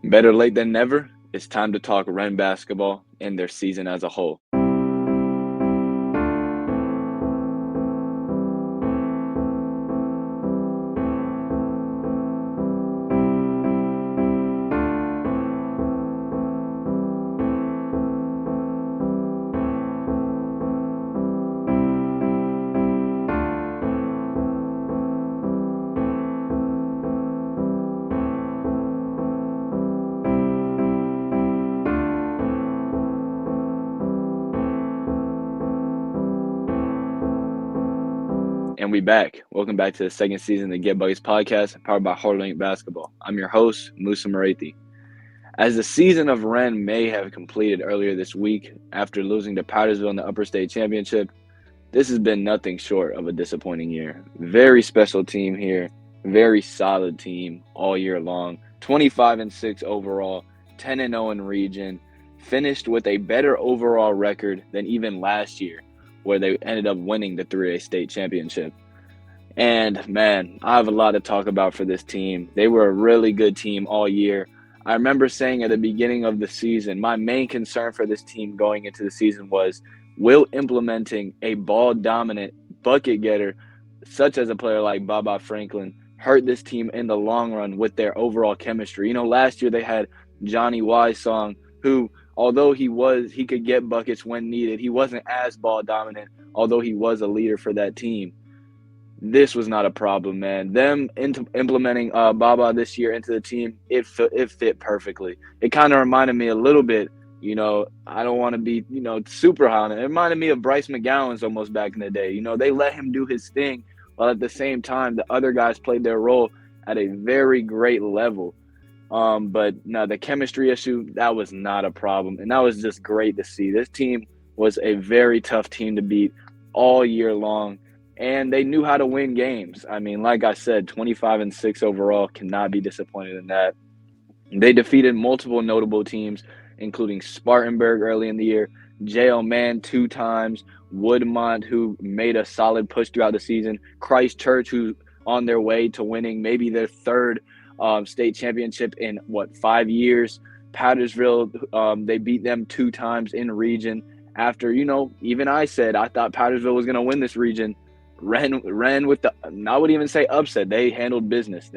Better late than never. It's time to talk Wren basketball and their season as a whole. And we back. Welcome back to the second season of the Get Buckets podcast, powered by Hardlink Basketball. I'm your host, Musa Marathi. As the season of Wren may have completed earlier this week after losing to Powdersville in the Upper State Championship, this has been nothing short of a disappointing year. Very special team here, very solid team all year long. 25-6 overall, 10-0 in region, finished with a better overall record than even last year, where they ended up winning the 3A state championship. And man, I have a lot to talk about for this team. They were a really good team all year. I remember saying at the beginning of the season, my main concern for this team going into the season was, will implementing a ball dominant bucket getter, such as a player like Baba Franklin, hurt this team in the long run with their overall chemistry? You know, last year they had Johnny Wysong, who, although he could get buckets when needed, he wasn't as ball dominant, although he was a leader for that team. This was not a problem, man. Them implementing Baba this year into the team, it fit perfectly. It kind of reminded me a little bit, I don't want to be, super high on it. It reminded me of Bryce McGowan's almost back in the day. They let him do his thing, while at the same time, the other guys played their role at a very great level. But no, the chemistry issue, that was not a problem. And that was just great to see. This team was a very tough team to beat all year long. And they knew how to win games. I mean, like I said, 25-6 overall, cannot be disappointed in that. They defeated multiple notable teams, including Spartanburg early in the year, JL Man 2 times, Woodmont, who made a solid push throughout the season, Christchurch, who on their way to winning maybe their third state championship in, 5 years. Powdersville, they beat them 2 times in region after, even I said I thought Powdersville was going to win this region. Wren with I would even say upset. They handled business.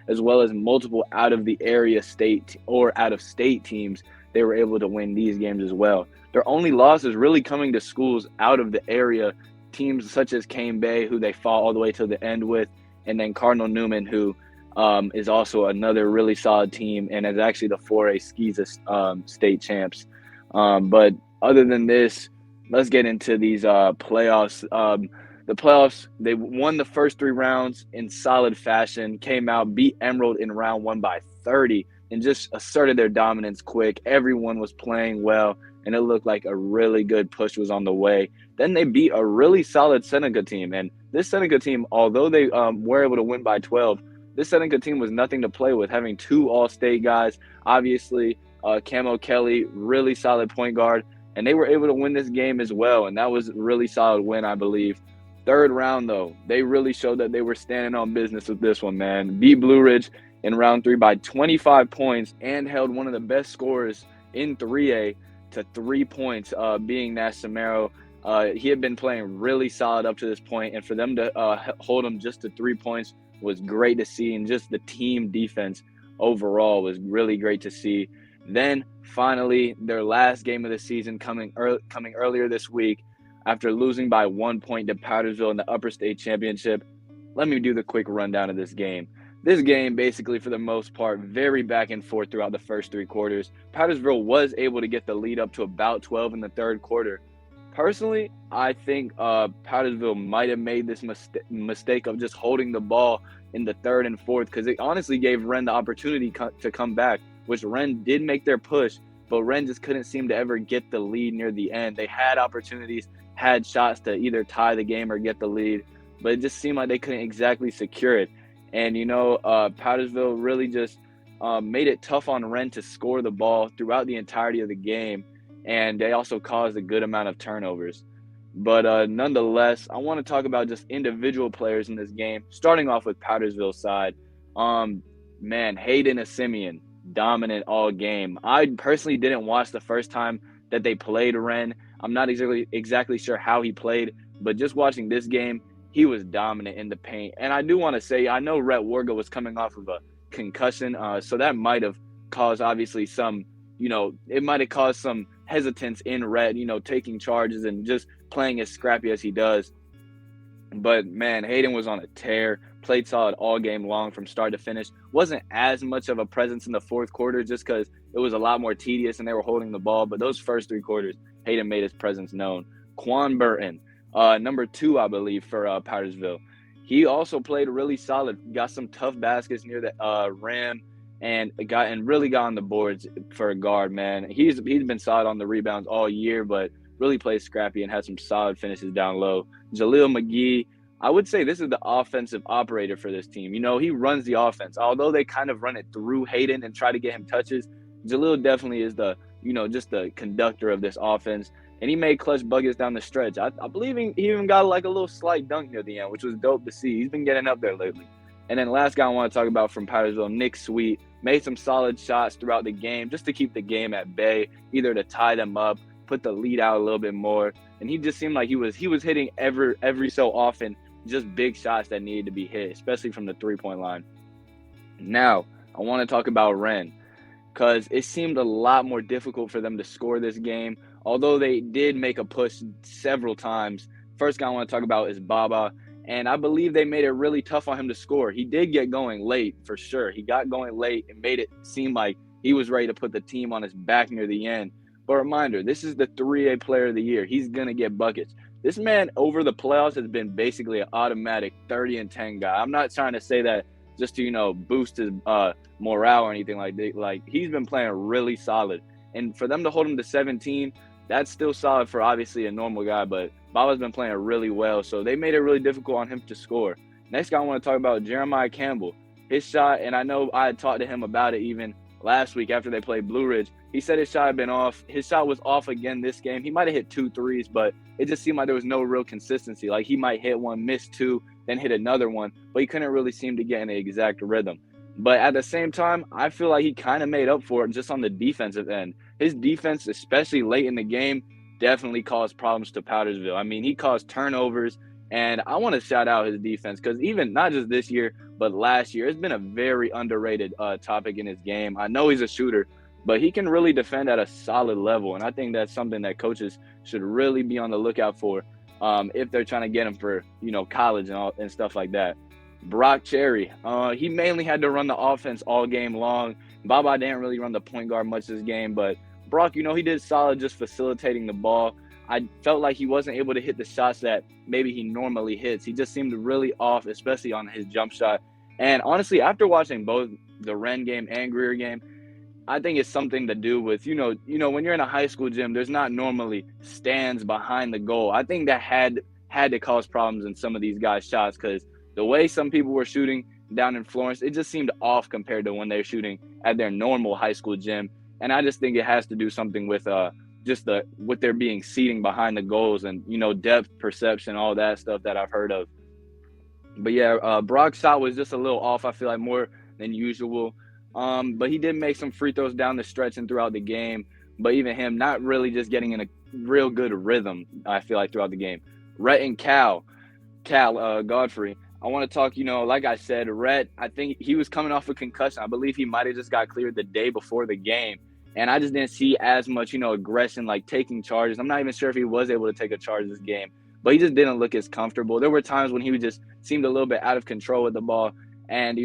As well as multiple out of the area state or out of state teams. They were able to win these games as well. Their only losses really coming to schools out of the area, teams such as Cane Bay, who they fought all the way to the end with, and then Cardinal Newman, who is also another really solid team and is actually the 4A Skeeza state champs. But other than this, let's get into these playoffs. The playoffs, they won the first 3 rounds in solid fashion, came out, beat Emerald in round 1 by 30, and just asserted their dominance quick. Everyone was playing well, and it looked like a really good push was on the way. Then they beat a really solid Seneca team, and this Seneca team, although they were able to win by 12, this Seneca team was nothing to play with, having 2 all-state guys. Obviously, Camo Kelly, really solid point guard, and they were able to win this game as well, and that was a really solid win, I believe. Third round, though, they really showed that they were standing on business with this one, man. Beat Blue Ridge in round 3 by 25 points and held one of the best scorers in 3A to 3 points, being Nash Samaro. He had been playing really solid up to this point, and for them to hold him just to 3 points was great to see, and just the team defense overall was really great to see. Then, finally, their last game of the season coming earlier this week, after losing by 1 point to Powdersville in the Upper State Championship. Let me do the quick rundown of this game. This game, basically, for the most part, very back and forth throughout the first 3 quarters. Powdersville was able to get the lead up to about 12 in the third quarter. Personally, I think Powdersville might have made this mistake of just holding the ball in the third and fourth, because it honestly gave Wren the opportunity to come back, which Wren did make their push, but Wren just couldn't seem to ever get the lead near the end. They had opportunities, had shots to either tie the game or get the lead, but it just seemed like they couldn't exactly secure it. And, Powdersville really just made it tough on Wren to score the ball throughout the entirety of the game, and they also caused a good amount of turnovers. But nonetheless, I want to talk about just individual players in this game, starting off with Powdersville's side. Hayden Asimian, dominant all game. I personally didn't watch the first time that they played Wren. I'm not exactly sure how he played, but just watching this game, he was dominant in the paint. And I do want to say, I know Rhett Warga was coming off of a concussion, so that might have caused obviously some, it might have caused some hesitance in Rhett, taking charges and just playing as scrappy as he does. But, man, Hayden was on a tear, played solid all game long from start to finish. Wasn't as much of a presence in the fourth quarter just because it was a lot more tedious and they were holding the ball. But those first 3 quarters, Hayden made his presence known. Quan Burton, number 2, I believe, for Powdersville. He also played really solid, got some tough baskets near the rim, and really got on the boards for a guard, man. He's been solid on the rebounds all year, but really played scrappy and had some solid finishes down low. Jaleel McGee, I would say this is the offensive operator for this team. He runs the offense. Although they kind of run it through Hayden and try to get him touches, Jaleel definitely is the, just the conductor of this offense. And he made clutch buckets down the stretch. I believe he even got like a little slight dunk near the end, which was dope to see. He's been getting up there lately. And then last guy I want to talk about from Powdersville, Nick Sweet, made some solid shots throughout the game just to keep the game at bay, either to tie them up, put the lead out a little bit more. And he just seemed like he was hitting every so often just big shots that needed to be hit, especially from the three-point line. Now, I want to talk about Wren because it seemed a lot more difficult for them to score this game, although they did make a push several times. First guy I want to talk about is Baba, and I believe they made it really tough on him to score. He did get going late, for sure. He got going late and made it seem like he was ready to put the team on his back near the end. But reminder, this is the 3A player of the year. He's going to get buckets. This man over the playoffs has been basically an automatic 30-10 guy. I'm not trying to say that just to, boost his morale or anything like that. Like, he's been playing really solid. And for them to hold him to 17, that's still solid for obviously a normal guy. But Baba's been playing really well, so they made it really difficult on him to score. Next guy I want to talk about, Jeremiah Campbell. His shot, and I know I had talked to him about it even last week after they played Blue Ridge. He said his shot had been off. His shot was off again this game. He might have hit 2 threes, but it just seemed like there was no real consistency. Like, he might hit one, miss 2, then hit another one, but he couldn't really seem to get in the exact rhythm. But at the same time, I feel like he kind of made up for it just on the defensive end. His defense, especially late in the game, definitely caused problems to Powdersville. I mean, he caused turnovers, and I want to shout out his defense because even not just this year, but last year, it's been a very underrated topic in his game. I know he's a shooter, but he can really defend at a solid level, and I think that's something that coaches should really be on the lookout for if they're trying to get him for, college and stuff like that. Brock Cherry, he mainly had to run the offense all game long. Baba didn't really run the point guard much this game, but Brock, he did solid just facilitating the ball. I felt like he wasn't able to hit the shots that maybe he normally hits. He just seemed really off, especially on his jump shot. And honestly, after watching both the Wren game and Greer game, I think it's something to do with, when you're in a high school gym, there's not normally stands behind the goal. I think that had to cause problems in some of these guys' shots because the way some people were shooting down in Florence, it just seemed off compared to when they're shooting at their normal high school gym. And I just think it has to do something with with there being seating behind the goals and, depth perception, all that stuff that I've heard of. But yeah, Brock's shot was just a little off, I feel like, more than usual. But he did make some free throws down the stretch and throughout the game. But even him not really just getting in a real good rhythm, I feel like, throughout the game. Rhett and Cal Godfrey. I want to talk, like I said, Rhett, I think he was coming off a concussion. I believe he might have just got cleared the day before the game. And I just didn't see as much, aggression, like taking charges. I'm not even sure if he was able to take a charge this game, but he just didn't look as comfortable. There were times when he just seemed a little bit out of control with the ball. And,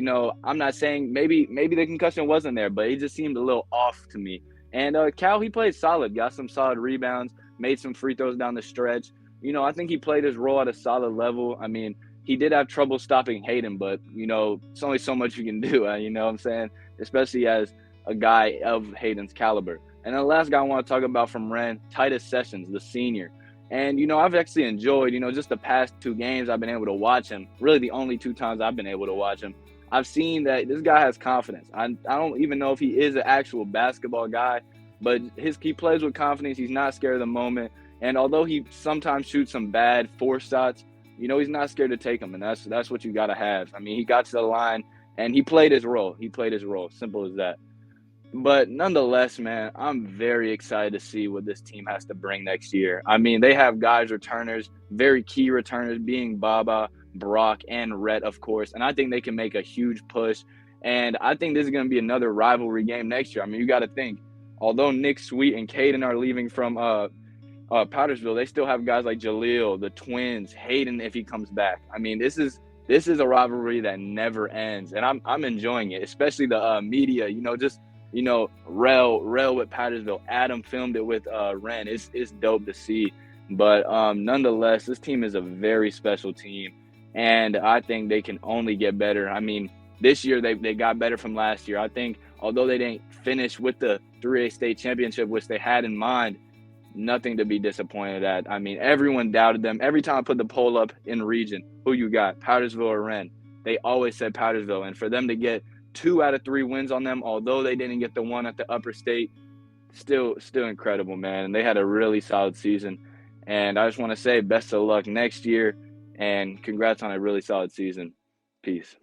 I'm not saying maybe the concussion wasn't there, but he just seemed a little off to me. And Cal, he played solid, got some solid rebounds, made some free throws down the stretch. I think he played his role at a solid level. I mean, he did have trouble stopping Hayden, but, it's only so much you can do, what I'm saying? Especially as a guy of Hayden's caliber. And the last guy I want to talk about from Wren, Titus Sessions, the senior. And, I've actually enjoyed, just the past 2 games I've been able to watch him. Really the only 2 times I've been able to watch him. I've seen that this guy has confidence. I don't even know if he is an actual basketball guy, but he plays with confidence. He's not scared of the moment. And although he sometimes shoots some bad forced shots, he's not scared to take them. And that's what you got to have. I mean, he got to the line and he played his role. Simple as that. But nonetheless, man, I'm very excited to see what this team has to bring next year. I mean, they have guys, returners, very key returners, being Baba, Brock, and Rhett, of course. And I think they can make a huge push. And I think this is going to be another rivalry game next year. I mean, you got to think, although Nick Sweet and Caden are leaving from Powdersville, they still have guys like Jaleel, the twins, Hayden if he comes back. I mean, this is a rivalry that never ends, and I'm enjoying it, especially the media. Rel with Powdersville, Adam filmed it with Wren. It's dope to see, but nonetheless, this team is a very special team, and I think they can only get better. I mean, this year they got better from last year. I think although they didn't finish with the 3A state championship, which they had in mind, nothing to be disappointed at. I mean, everyone doubted them. Every time I put the poll up in region, who you got, Powdersville or Wren? They always said Powdersville. And for them to get 2 out of 3 wins on them, although they didn't get the one at the upper state, still incredible, man. And they had a really solid season. And I just want to say best of luck next year and congrats on a really solid season. Peace.